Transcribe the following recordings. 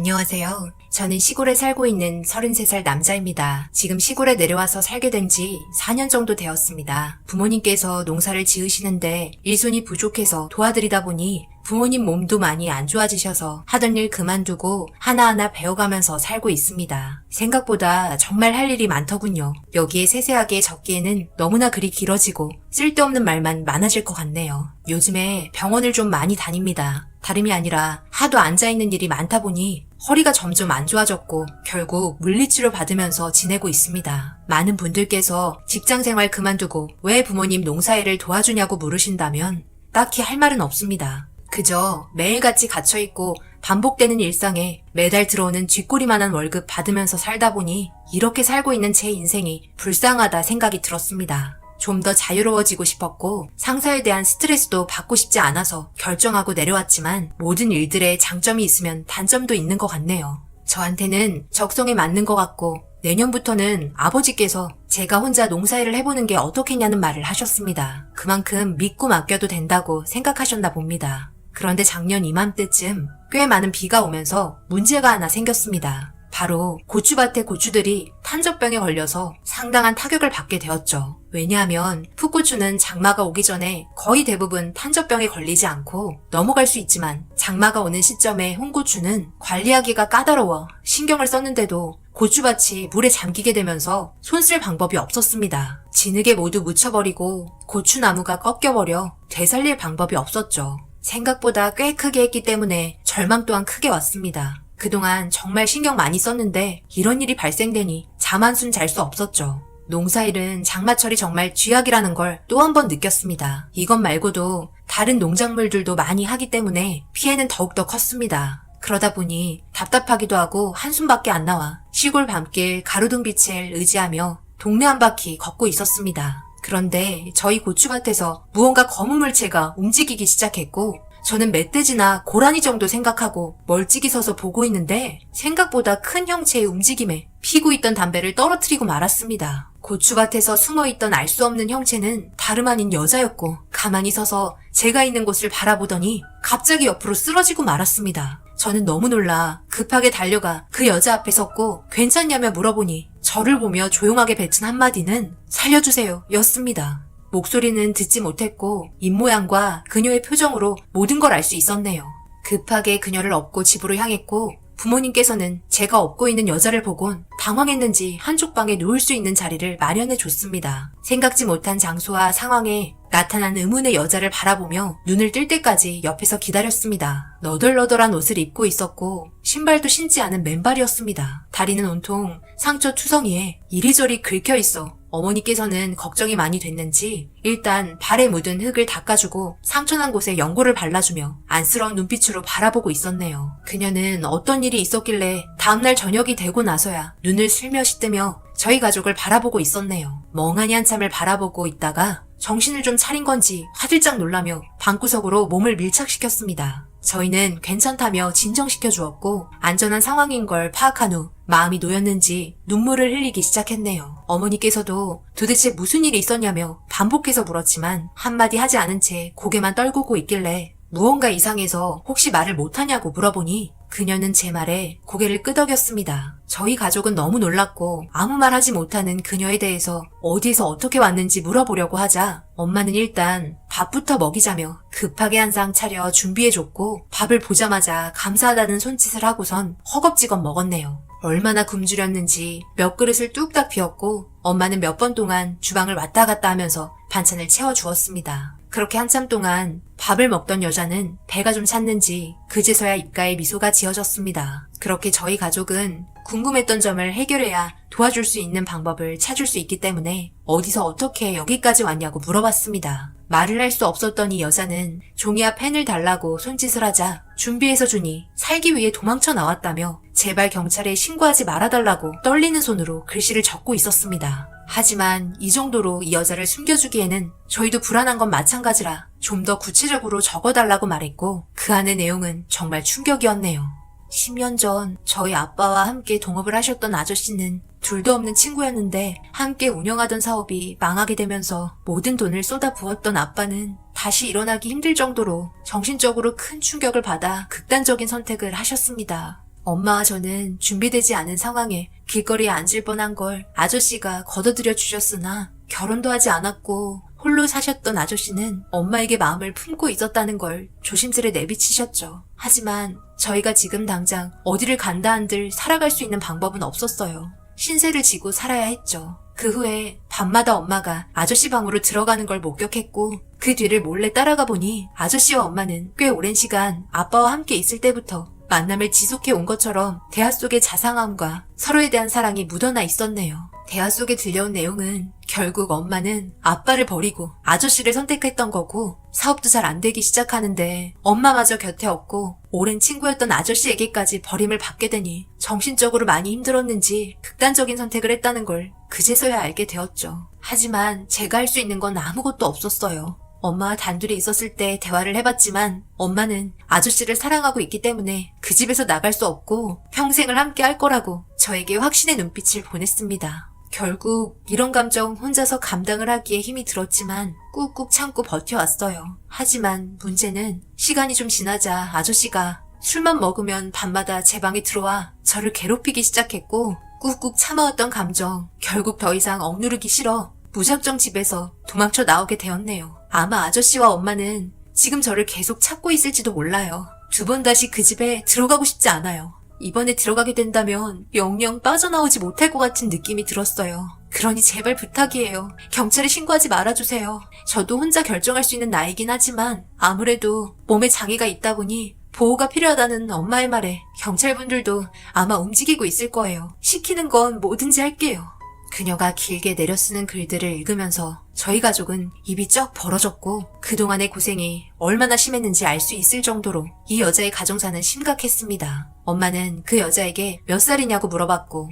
안녕하세요. 저는 시골에 살고 있는 33살 남자입니다. 지금 시골에 내려와서 살게 된 지 4년 정도 되었습니다. 부모님께서 농사를 지으시는데 일손이 부족해서 도와드리다 보니 부모님 몸도 많이 안 좋아지셔서 하던 일 그만두고 하나하나 배워가면서 살고 있습니다. 생각보다 정말 할 일이 많더군요. 여기에 세세하게 적기에는 너무나 글이 길어지고 쓸데없는 말만 많아질 것 같네요. 요즘에 병원을 좀 많이 다닙니다. 다름이 아니라 하도 앉아있는 일이 많다 보니 허리가 점점 안 좋아졌고 결국 물리치료 받으면서 지내고 있습니다. 많은 분들께서 직장생활 그만두고 왜 부모님 농사일을 도와주냐고 물으신다면 딱히 할 말은 없습니다. 그저 매일같이 갇혀있고 반복되는 일상에 매달 들어오는 쥐꼬리만한 월급 받으면서 살다 보니 이렇게 살고 있는 제 인생이 불쌍하다 생각이 들었습니다. 좀 더 자유로워지고 싶었고 상사에 대한 스트레스도 받고 싶지 않아서 결정하고 내려왔지만 모든 일들에 장점이 있으면 단점도 있는 것 같네요. 저한테는 적성에 맞는 것 같고 내년부터는 아버지께서 제가 혼자 농사일을 해보는 게 어떻겠냐는 말을 하셨습니다. 그만큼 믿고 맡겨도 된다고 생각하셨나 봅니다. 그런데 작년 이맘때쯤 꽤 많은 비가 오면서 문제가 하나 생겼습니다. 바로 고추밭의 고추들이 탄저병에 걸려서 상당한 타격을 받게 되었죠. 왜냐하면 풋고추는 장마가 오기 전에 거의 대부분 탄저병에 걸리지 않고 넘어갈 수 있지만 장마가 오는 시점에 홍고추는 관리하기가 까다로워 신경을 썼는데도 고추밭이 물에 잠기게 되면서 손쓸 방법이 없었습니다. 진흙에 모두 묻혀버리고 고추나무가 꺾여버려 되살릴 방법이 없었죠. 생각보다 꽤 크게 했기 때문에 절망 또한 크게 왔습니다. 그동안 정말 신경 많이 썼는데 이런 일이 발생되니 잠 한숨 잘 수 없었죠. 농사일은 장마철이 정말 쥐약이라는 걸 또 한 번 느꼈습니다. 이것 말고도 다른 농작물들도 많이 하기 때문에 피해는 더욱더 컸습니다. 그러다 보니 답답하기도 하고 한숨밖에 안 나와 시골 밤길 가로등빛을 의지하며 동네 한 바퀴 걷고 있었습니다. 그런데 저희 고추밭에서 무언가 검은 물체가 움직이기 시작했고 저는 멧돼지나 고라니 정도 생각하고 멀찍이 서서 보고 있는데 생각보다 큰 형체의 움직임에 피고 있던 담배를 떨어뜨리고 말았습니다. 고추밭에서 숨어있던 알 수 없는 형체는 다름 아닌 여자였고 가만히 서서 제가 있는 곳을 바라보더니 갑자기 옆으로 쓰러지고 말았습니다. 저는 너무 놀라 급하게 달려가 그 여자 앞에 섰고 괜찮냐며 물어보니 저를 보며 조용하게 뱉은 한마디는 살려주세요 였습니다. 목소리는 듣지 못했고 입모양과 그녀의 표정으로 모든 걸 알 수 있었네요. 급하게 그녀를 업고 집으로 향했고 부모님께서는 제가 업고 있는 여자를 보곤 당황했는지 한쪽 방에 누울 수 있는 자리를 마련해 줬습니다. 생각지 못한 장소와 상황에 나타난 의문의 여자를 바라보며 눈을 뜰 때까지 옆에서 기다렸습니다. 너덜너덜한 옷을 입고 있었고 신발도 신지 않은 맨발이었습니다. 다리는 온통 상처 투성이에 이리저리 긁혀 있어 어머니께서는 걱정이 많이 됐는지 일단 발에 묻은 흙을 닦아주고 상처난 곳에 연고를 발라주며 안쓰러운 눈빛으로 바라보고 있었네요. 그녀는 어떤 일이 있었길래 다음날 저녁이 되고 나서야 눈을 슬며시 뜨며 저희 가족을 바라보고 있었네요. 멍하니 한참을 바라보고 있다가 정신을 좀 차린 건지 화들짝 놀라며 방구석으로 몸을 밀착시켰습니다. 저희는 괜찮다며 진정시켜 주었고 안전한 상황인 걸 파악한 후 마음이 놓였는지 눈물을 흘리기 시작했네요. 어머니께서도 도대체 무슨 일이 있었냐며 반복해서 물었지만 한마디 하지 않은 채 고개만 떨구고 있길래 무언가 이상해서 혹시 말을 못하냐고 물어보니 그녀는 제 말에 고개를 끄덕였습니다. 저희 가족은 너무 놀랐고 아무 말 하지 못하는 그녀에 대해서 어디에서 어떻게 왔는지 물어보려고 하자 엄마는 일단 밥부터 먹이자며 급하게 한 상 차려 준비해줬고 밥을 보자마자 감사하다는 손짓을 하고선 허겁지겁 먹었네요. 얼마나 굶주렸는지 몇 그릇을 뚝딱 비웠고 엄마는 몇 번 동안 주방을 왔다 갔다 하면서 반찬을 채워주었습니다. 그렇게 한참 동안 밥을 먹던 여자는 배가 좀 찼는지 그제서야 입가에 미소가 지어졌습니다. 그렇게 저희 가족은 궁금했던 점을 해결해야 도와줄 수 있는 방법을 찾을 수 있기 때문에 어디서 어떻게 여기까지 왔냐고 물어봤습니다. 말을 할 수 없었던 이 여자는 종이와 펜을 달라고 손짓을 하자 준비해서 주니 살기 위해 도망쳐 나왔다며 제발 경찰에 신고하지 말아달라고 떨리는 손으로 글씨를 적고 있었습니다. 하지만 이 정도로 이 여자를 숨겨주기에는 저희도 불안한 건 마찬가지라 좀 더 구체적으로 적어달라고 말했고 그 안의 내용은 정말 충격이었네요. 10년 전 저희 아빠와 함께 동업을 하셨던 아저씨는 둘도 없는 친구였는데 함께 운영하던 사업이 망하게 되면서 모든 돈을 쏟아부었던 아빠는 다시 일어나기 힘들 정도로 정신적으로 큰 충격을 받아 극단적인 선택을 하셨습니다. 엄마와 저는 준비되지 않은 상황에 길거리에 앉을 뻔한 걸 아저씨가 걷어들여 주셨으나 결혼도 하지 않았고 홀로 사셨던 아저씨는 엄마에게 마음을 품고 있었다는 걸 조심스레 내비치셨죠. 하지만 저희가 지금 당장 어디를 간다 한들 살아갈 수 있는 방법은 없었어요. 신세를 지고 살아야 했죠. 그 후에 밤마다 엄마가 아저씨 방으로 들어가는 걸 목격했고 그 뒤를 몰래 따라가 보니 아저씨와 엄마는 꽤 오랜 시간 아빠와 함께 있을 때부터 만남을 지속해 온 것처럼 대화 속의 자상함과 서로에 대한 사랑이 묻어나 있었네요. 대화 속에 들려온 내용은 결국 엄마는 아빠를 버리고 아저씨를 선택했던 거고 사업도 잘 안 되기 시작하는데 엄마마저 곁에 없고 오랜 친구였던 아저씨에게까지 버림을 받게 되니 정신적으로 많이 힘들었는지 극단적인 선택을 했다는 걸 그제서야 알게 되었죠. 하지만 제가 할 수 있는 건 아무것도 없었어요. 엄마와 단둘이 있었을 때 대화를 해봤지만 엄마는 아저씨를 사랑하고 있기 때문에 그 집에서 나갈 수 없고 평생을 함께 할 거라고 저에게 확신의 눈빛을 보냈습니다. 결국 이런 감정 혼자서 감당을 하기에 힘이 들었지만 꾹꾹 참고 버텨왔어요. 하지만 문제는 시간이 좀 지나자 아저씨가 술만 먹으면 밤마다 제 방에 들어와 저를 괴롭히기 시작했고 꾹꾹 참아왔던 감정 결국 더 이상 억누르기 싫어 무작정 집에서 도망쳐 나오게 되었네요. 아마 아저씨와 엄마는 지금 저를 계속 찾고 있을지도 몰라요. 두 번 다시 그 집에 들어가고 싶지 않아요. 이번에 들어가게 된다면 영영 빠져나오지 못할 것 같은 느낌이 들었어요. 그러니 제발 부탁이에요. 경찰에 신고하지 말아주세요. 저도 혼자 결정할 수 있는 나이긴 하지만 아무래도 몸에 장애가 있다 보니 보호가 필요하다는 엄마의 말에 경찰분들도 아마 움직이고 있을 거예요. 시키는 건 뭐든지 할게요. 그녀가 길게 내려쓰는 글들을 읽으면서 저희 가족은 입이 쩍 벌어졌고 그동안의 고생이 얼마나 심했는지 알 수 있을 정도로 이 여자의 가정사는 심각했습니다. 엄마는 그 여자에게 몇 살이냐고 물어봤고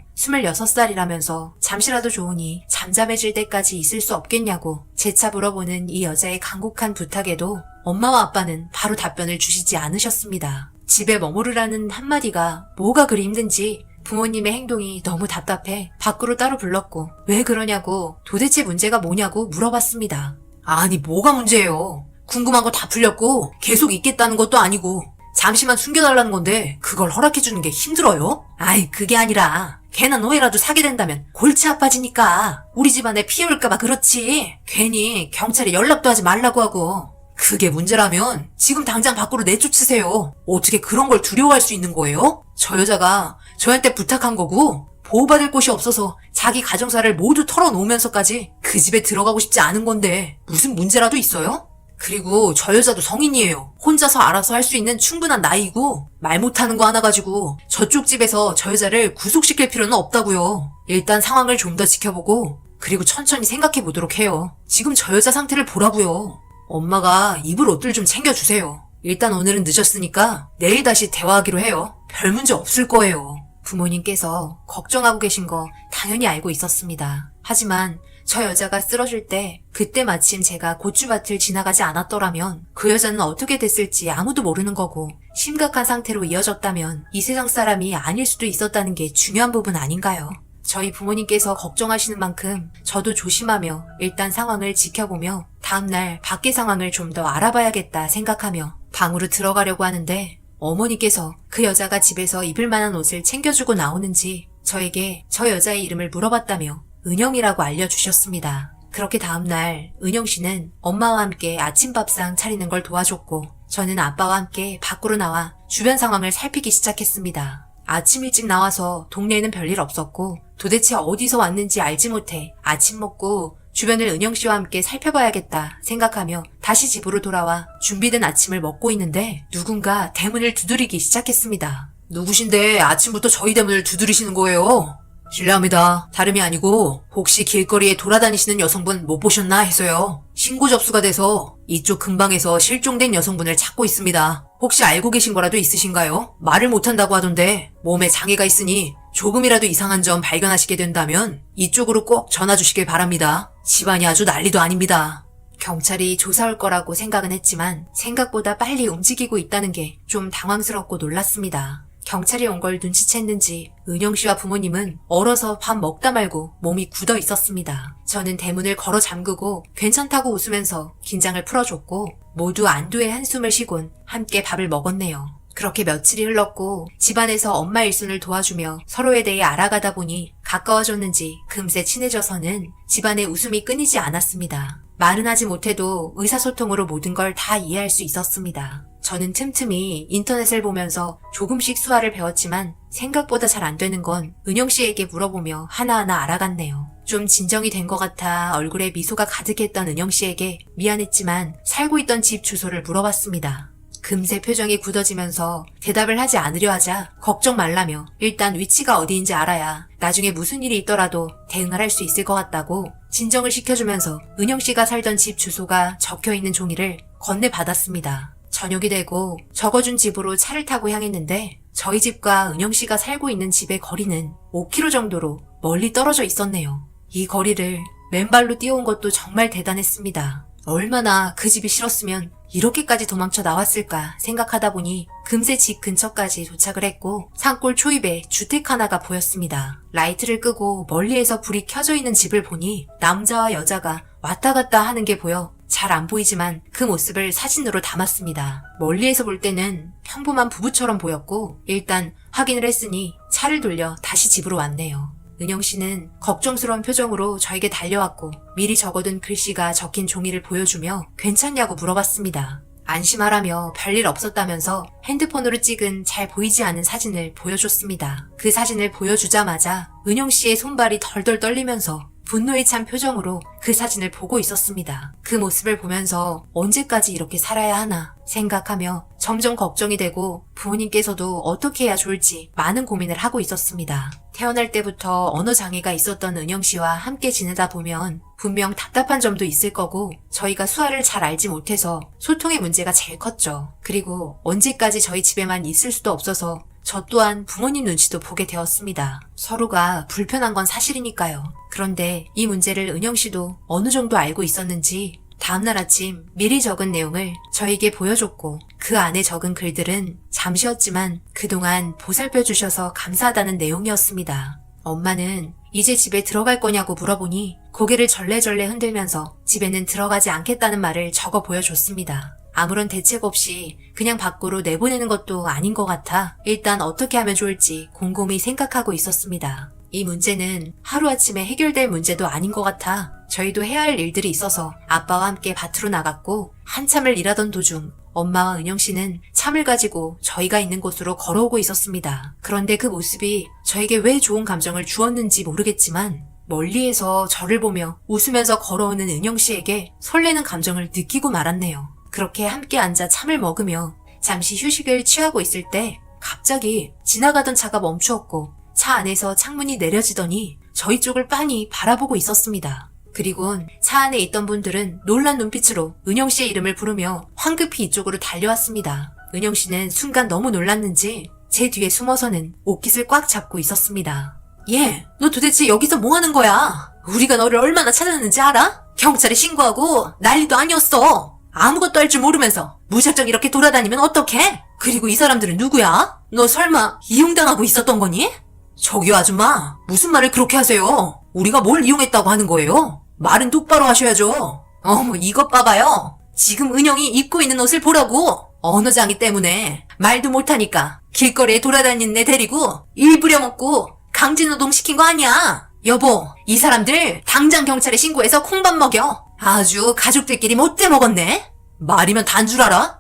26살이라면서 잠시라도 좋으니 잠잠해질 때까지 있을 수 없겠냐고 재차 물어보는 이 여자의 간곡한 부탁에도 엄마와 아빠는 바로 답변을 주시지 않으셨습니다. 집에 머무르라는 한마디가 뭐가 그리 힘든지 부모님의 행동이 너무 답답해 밖으로 따로 불렀고 왜 그러냐고 도대체 문제가 뭐냐고 물어봤습니다. 아니 뭐가 문제예요. 궁금한 거 다 풀렸고 계속 있겠다는 것도 아니고 잠시만 숨겨달라는 건데 그걸 허락해주는 게 힘들어요? 아이 그게 아니라 걔나 너희라도 사게 된다면 골치 아파지니까 우리 집안에 피해 올까봐 그렇지 괜히 경찰에 연락도 하지 말라고 하고 그게 문제라면 지금 당장 밖으로 내쫓으세요. 어떻게 그런 걸 두려워할 수 있는 거예요? 저 여자가 저한테 부탁한 거고 보호받을 곳이 없어서 자기 가정사를 모두 털어놓으면서까지 그 집에 들어가고 싶지 않은 건데 무슨 문제라도 있어요? 그리고 저 여자도 성인이에요. 혼자서 알아서 할 수 있는 충분한 나이고 말 못하는 거 하나 가지고 저쪽 집에서 저 여자를 구속시킬 필요는 없다고요. 일단 상황을 좀 더 지켜보고 그리고 천천히 생각해 보도록 해요. 지금 저 여자 상태를 보라고요. 엄마가 입을 옷들 좀 챙겨주세요. 일단 오늘은 늦었으니까 내일 다시 대화하기로 해요. 별 문제 없을 거예요. 부모님께서 걱정하고 계신 거 당연히 알고 있었습니다. 하지만 저 여자가 쓰러질 때 그때 마침 제가 고추밭을 지나가지 않았더라면 그 여자는 어떻게 됐을지 아무도 모르는 거고 심각한 상태로 이어졌다면 이 세상 사람이 아닐 수도 있었다는 게 중요한 부분 아닌가요? 저희 부모님께서 걱정하시는 만큼 저도 조심하며 일단 상황을 지켜보며 다음날 밖의 상황을 좀 더 알아봐야겠다 생각하며 방으로 들어가려고 하는데 어머니께서 그 여자가 집에서 입을 만한 옷을 챙겨주고 나오는지 저에게 저 여자의 이름을 물어봤다며 은영이라고 알려주셨습니다. 그렇게 다음날 은영 씨는 엄마와 함께 아침밥상 차리는 걸 도와줬고 저는 아빠와 함께 밖으로 나와 주변 상황을 살피기 시작했습니다. 아침 일찍 나와서 동네에는 별일 없었고 도대체 어디서 왔는지 알지 못해 아침 먹고 주변을 은영 씨와 함께 살펴봐야겠다 생각하며 다시 집으로 돌아와 준비된 아침을 먹고 있는데 누군가 대문을 두드리기 시작했습니다. 누구신데 아침부터 저희 대문을 두드리시는 거예요? 실례합니다. 다름이 아니고 혹시 길거리에 돌아다니시는 여성분 못 보셨나 해서요. 신고 접수가 돼서 이쪽 근방에서 실종된 여성분을 찾고 있습니다. 혹시 알고 계신 거라도 있으신가요? 말을 못한다고 하던데 몸에 장애가 있으니 조금이라도 이상한 점 발견하시게 된다면 이쪽으로 꼭 전화 주시길 바랍니다. 집안이 아주 난리도 아닙니다. 경찰이 조사할 거라고 생각은 했지만 생각보다 빨리 움직이고 있다는 게 좀 당황스럽고 놀랐습니다. 경찰이 온 걸 눈치챘는지 은영 씨와 부모님은 얼어서 밥 먹다 말고 몸이 굳어 있었습니다. 저는 대문을 걸어 잠그고 괜찮다고 웃으면서 긴장을 풀어줬고 모두 안도의 한숨을 쉬곤 함께 밥을 먹었네요. 그렇게 며칠이 흘렀고 집안에서 엄마 일손을 도와주며 서로에 대해 알아가다 보니 가까워졌는지 금세 친해져서는 집안의 웃음이 끊이지 않았습니다. 말은 하지 못해도 의사소통으로 모든 걸 다 이해할 수 있었습니다. 저는 틈틈이 인터넷을 보면서 조금씩 수화를 배웠지만 생각보다 잘 안 되는 건 은영 씨에게 물어보며 하나하나 알아갔네요. 좀 진정이 된 것 같아 얼굴에 미소가 가득했던 은영 씨에게 미안했지만 살고 있던 집 주소를 물어봤습니다. 금세 표정이 굳어지면서 대답을 하지 않으려 하자 걱정 말라며 일단 위치가 어디인지 알아야 나중에 무슨 일이 있더라도 대응을 할 수 있을 것 같다고 진정을 시켜주면서 은영 씨가 살던 집 주소가 적혀있는 종이를 건네받았습니다. 저녁이 되고 적어준 집으로 차를 타고 향했는데 저희 집과 은영 씨가 살고 있는 집의 거리는 5km 정도로 멀리 떨어져 있었네요. 이 거리를 맨발로 뛰어온 것도 정말 대단했습니다. 얼마나 그 집이 싫었으면 이렇게까지 도망쳐 나왔을까 생각하다 보니 금세 집 근처까지 도착을 했고 산골 초입에 주택 하나가 보였습니다. 라이트를 끄고 멀리에서 불이 켜져 있는 집을 보니 남자와 여자가 왔다 갔다 하는 게 보여 잘 안 보이지만 그 모습을 사진으로 담았습니다. 멀리에서 볼 때는 평범한 부부처럼 보였고 일단 확인을 했으니 차를 돌려 다시 집으로 왔네요. 은영 씨는 걱정스러운 표정으로 저에게 달려왔고 미리 적어둔 글씨가 적힌 종이를 보여주며 괜찮냐고 물어봤습니다. 안심하라며 별일 없었다면서 핸드폰으로 찍은 잘 보이지 않은 사진을 보여줬습니다. 그 사진을 보여주자마자 은영 씨의 손발이 덜덜 떨리면서 분노에 찬 표정으로 그 사진을 보고 있었습니다. 그 모습을 보면서 언제까지 이렇게 살아야 하나 생각하며 점점 걱정이 되고 부모님께서도 어떻게 해야 좋을지 많은 고민을 하고 있었습니다. 태어날 때부터 언어 장애가 있었던 은영 씨와 함께 지내다 보면 분명 답답한 점도 있을 거고 저희가 수아를 잘 알지 못해서 소통의 문제가 제일 컸죠. 그리고 언제까지 저희 집에만 있을 수도 없어서 저 또한 부모님 눈치도 보게 되었습니다. 서로가 불편한 건 사실이니까요. 그런데 이 문제를 은영 씨도 어느 정도 알고 있었는지 다음날 아침 미리 적은 내용을 저에게 보여줬고 그 안에 적은 글들은 잠시였지만 그동안 보살펴 주셔서 감사하다는 내용이었습니다. 엄마는 이제 집에 들어갈 거냐고 물어보니 고개를 절레절레 흔들면서 집에는 들어가지 않겠다는 말을 적어 보여줬습니다. 아무런 대책 없이 그냥 밖으로 내보내는 것도 아닌 것 같아 일단 어떻게 하면 좋을지 곰곰이 생각하고 있었습니다. 이 문제는 하루아침에 해결될 문제도 아닌 것 같아 저희도 해야 할 일들이 있어서 아빠와 함께 밭으로 나갔고 한참을 일하던 도중 엄마와 은영 씨는 참을 가지고 저희가 있는 곳으로 걸어오고 있었습니다. 그런데 그 모습이 저에게 왜 좋은 감정을 주었는지 모르겠지만 멀리에서 저를 보며 웃으면서 걸어오는 은영 씨에게 설레는 감정을 느끼고 말았네요. 그렇게 함께 앉아 참을 먹으며 잠시 휴식을 취하고 있을 때 갑자기 지나가던 차가 멈추었고 차 안에서 창문이 내려지더니 저희 쪽을 빤히 바라보고 있었습니다. 그리곤 차 안에 있던 분들은 놀란 눈빛으로 은영 씨의 이름을 부르며 황급히 이쪽으로 달려왔습니다. 은영 씨는 순간 너무 놀랐는지 제 뒤에 숨어서는 옷깃을 꽉 잡고 있었습니다. 얘, 너 도대체 여기서 뭐 하는 거야? 우리가 너를 얼마나 찾았는지 알아? 경찰에 신고하고 난리도 아니었어. 아무것도 할 줄 모르면서 무작정 이렇게 돌아다니면 어떡해? 그리고 이 사람들은 누구야? 너 설마 이용당하고 있었던 거니? 저기요 아줌마, 무슨 말을 그렇게 하세요? 우리가 뭘 이용했다고 하는 거예요? 말은 똑바로 하셔야죠. 어머 이것 봐봐요. 지금 은영이 입고 있는 옷을 보라고. 언어장애 때문에 말도 못하니까 길거리에 돌아다니는 애 데리고 일 부려먹고 강제노동 시킨 거 아니야. 여보, 이 사람들 당장 경찰에 신고해서 콩밥 먹여. 아주 가족들끼리 못돼 먹었네. 말이면 단 줄 알아?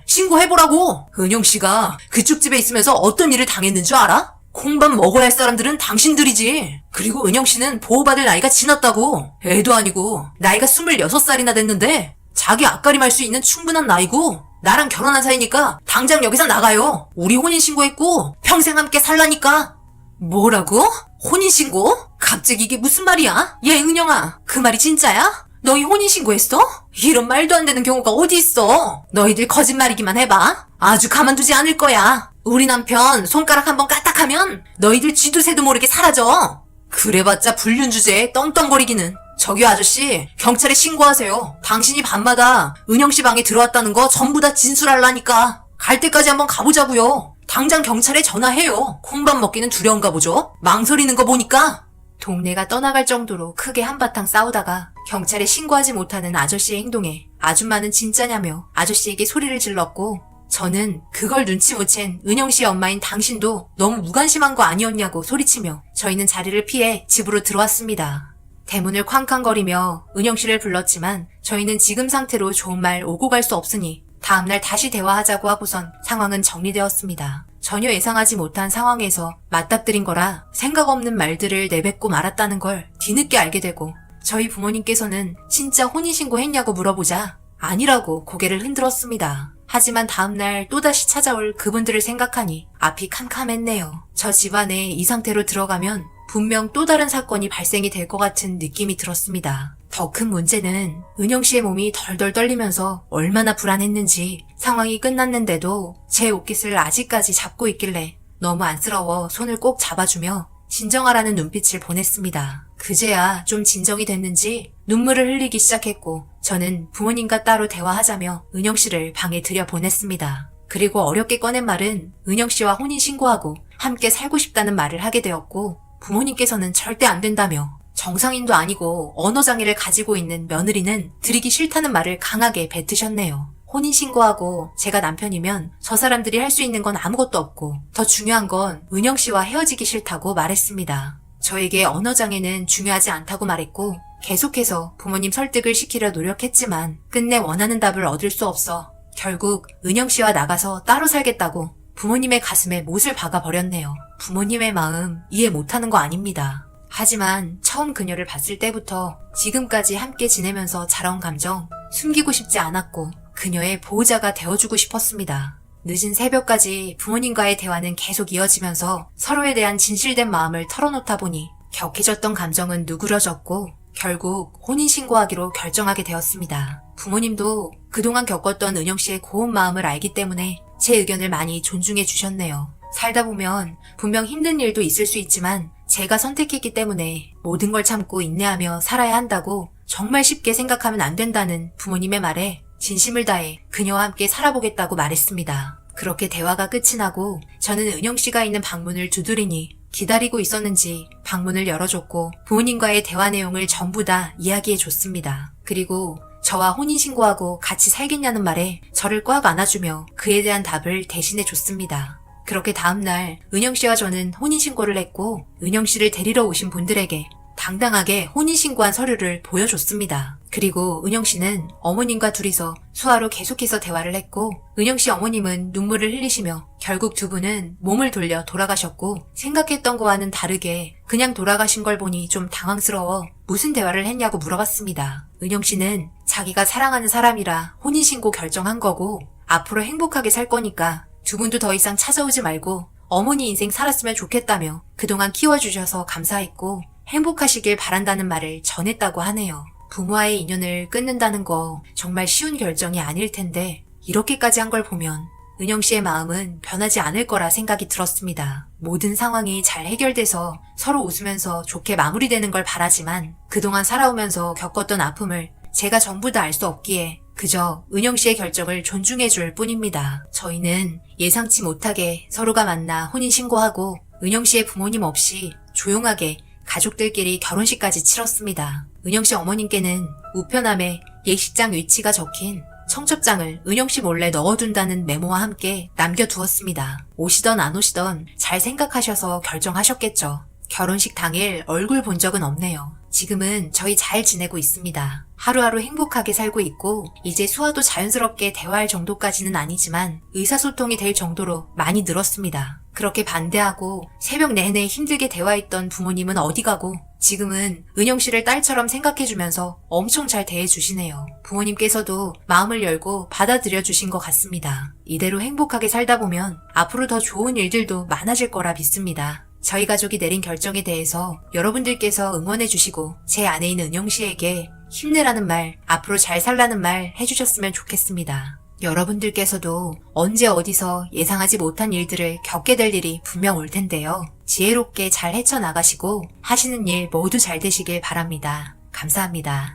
신고해보라고. 은영씨가 그쪽 집에 있으면서 어떤 일을 당했는 줄 알아? 콩밥 먹어야 할 사람들은 당신들이지. 그리고 은영씨는 보호받을 나이가 지났다고. 애도 아니고 나이가 26살이나 됐는데 자기 앞가림할 수 있는 충분한 나이고 나랑 결혼한 사이니까 당장 여기서 나가요. 우리 혼인신고했고 평생 함께 살라니까. 뭐라고? 혼인신고? 갑자기 이게 무슨 말이야? 얘 은영아, 그 말이 진짜야? 너희 혼인신고했어? 이런 말도 안 되는 경우가 어디 있어? 너희들 거짓말이기만 해봐. 아주 가만두지 않을 거야. 우리 남편 손가락 한번 까딱하면 너희들 쥐도 새도 모르게 사라져. 그래봤자 불륜 주제에 떵떵거리기는. 저기요 아저씨, 경찰에 신고하세요. 당신이 밤마다 은영씨 방에 들어왔다는 거 전부 다 진술하려니까. 갈 때까지 한번 가보자고요. 당장 경찰에 전화해요. 콩밥 먹기는 두려운가 보죠? 망설이는 거 보니까. 동네가 떠나갈 정도로 크게 한바탕 싸우다가 경찰에 신고하지 못하는 아저씨의 행동에 아줌마는 진짜냐며 아저씨에게 소리를 질렀고 저는 그걸 눈치 못 챈 은영 씨의 엄마인 당신도 너무 무관심한 거 아니었냐고 소리치며 저희는 자리를 피해 집으로 들어왔습니다. 대문을 쾅쾅거리며 은영 씨를 불렀지만 저희는 지금 상태로 좋은 말 오고 갈 수 없으니 다음날 다시 대화하자고 하고선 상황은 정리되었습니다. 전혀 예상하지 못한 상황에서 맞닥뜨린 거라 생각 없는 말들을 내뱉고 말았다는 걸 뒤늦게 알게 되고 저희 부모님께서는 진짜 혼인신고 했냐고 물어보자 아니라고 고개를 흔들었습니다. 하지만 다음날 또다시 찾아올 그분들을 생각하니 앞이 캄캄했네요. 저 집안에 이 상태로 들어가면 분명 또 다른 사건이 발생이 될 것 같은 느낌이 들었습니다. 더 큰 문제는 은영 씨의 몸이 덜덜 떨리면서 얼마나 불안했는지 상황이 끝났는데도 제 옷깃을 아직까지 잡고 있길래 너무 안쓰러워 손을 꼭 잡아주며 진정하라는 눈빛을 보냈습니다. 그제야 좀 진정이 됐는지 눈물을 흘리기 시작했고 저는 부모님과 따로 대화하자며 은영 씨를 방에 들여보냈습니다. 그리고 어렵게 꺼낸 말은 은영 씨와 혼인신고하고 함께 살고 싶다는 말을 하게 되었고 부모님께서는 절대 안 된다며 정상인도 아니고 언어장애를 가지고 있는 며느리는 들이기 싫다는 말을 강하게 뱉으셨네요. 혼인신고하고 제가 남편이면 저 사람들이 할 수 있는 건 아무것도 없고 더 중요한 건 은영 씨와 헤어지기 싫다고 말했습니다. 저에게 언어장애는 중요하지 않다고 말했고 계속해서 부모님 설득을 시키려 노력했지만 끝내 원하는 답을 얻을 수 없어 결국 은영 씨와 나가서 따로 살겠다고 부모님의 가슴에 못을 박아버렸네요. 부모님의 마음 이해 못하는 거 아닙니다. 하지만 처음 그녀를 봤을 때부터 지금까지 함께 지내면서 자라온 감정 숨기고 싶지 않았고 그녀의 보호자가 되어주고 싶었습니다. 늦은 새벽까지 부모님과의 대화는 계속 이어지면서 서로에 대한 진실된 마음을 털어놓다 보니 격해졌던 감정은 누그러졌고 결국 혼인신고하기로 결정하게 되었습니다. 부모님도 그동안 겪었던 은영 씨의 고운 마음을 알기 때문에 제 의견을 많이 존중해 주셨네요. 살다 보면 분명 힘든 일도 있을 수 있지만 제가 선택했기 때문에 모든 걸 참고 인내하며 살아야 한다고 정말 쉽게 생각하면 안 된다는 부모님의 말에 진심을 다해 그녀와 함께 살아보겠다고 말했습니다. 그렇게 대화가 끝이 나고 저는 은영 씨가 있는 방문을 두드리니 기다리고 있었는지 방문을 열어줬고 부모님과의 대화 내용을 전부 다 이야기해 줬습니다. 그리고 저와 혼인신고하고 같이 살겠냐는 말에 저를 꽉 안아주며 그에 대한 답을 대신해 줬습니다. 그렇게 다음날 은영 씨와 저는 혼인신고를 했고 은영 씨를 데리러 오신 분들에게 당당하게 혼인신고한 서류를 보여줬습니다. 그리고 은영 씨는 어머님과 둘이서 수화로 계속해서 대화를 했고 은영 씨 어머님은 눈물을 흘리시며 결국 두 분은 몸을 돌려 돌아가셨고 생각했던 거와는 다르게 그냥 돌아가신 걸 보니 좀 당황스러워 무슨 대화를 했냐고 물어봤습니다. 은영 씨는 자기가 사랑하는 사람이라 혼인신고 결정한 거고 앞으로 행복하게 살 거니까 두 분도 더 이상 찾아오지 말고 어머니 인생 살았으면 좋겠다며 그동안 키워주셔서 감사했고 행복하시길 바란다는 말을 전했다고 하네요. 부모와의 인연을 끊는다는 거 정말 쉬운 결정이 아닐 텐데 이렇게까지 한 걸 보면 은영 씨의 마음은 변하지 않을 거라 생각이 들었습니다. 모든 상황이 잘 해결돼서 서로 웃으면서 좋게 마무리되는 걸 바라지만 그동안 살아오면서 겪었던 아픔을 제가 전부 다 알 수 없기에 그저 은영 씨의 결정을 존중해 줄 뿐입니다. 저희는 예상치 못하게 서로가 만나 혼인신고하고 은영 씨의 부모님 없이 조용하게 가족들끼리 결혼식까지 치렀습니다. 은영 씨 어머님께는 우편함에 예식장 위치가 적힌 청첩장을 은영 씨 몰래 넣어둔다는 메모와 함께 남겨두었습니다. 오시던 안 오시던 잘 생각하셔서 결정하셨겠죠. 결혼식 당일 얼굴 본 적은 없네요. 지금은 저희 잘 지내고 있습니다. 하루하루 행복하게 살고 있고 이제 수아도 자연스럽게 대화할 정도까지는 아니지만 의사소통이 될 정도로 많이 늘었습니다. 그렇게 반대하고 새벽 내내 힘들게 대화했던 부모님은 어디 가고 지금은 은영 씨를 딸처럼 생각해주면서 엄청 잘 대해주시네요. 부모님께서도 마음을 열고 받아들여 주신 것 같습니다. 이대로 행복하게 살다 보면 앞으로 더 좋은 일들도 많아질 거라 믿습니다. 저희 가족이 내린 결정에 대해서 여러분들께서 응원해주시고 제 아내인 은영 씨에게 힘내라는 말, 앞으로 잘 살라는 말 해주셨으면 좋겠습니다. 여러분들께서도 언제 어디서 예상하지 못한 일들을 겪게 될 일이 분명 올 텐데요. 지혜롭게 잘 헤쳐나가시고 하시는 일 모두 잘 되시길 바랍니다. 감사합니다.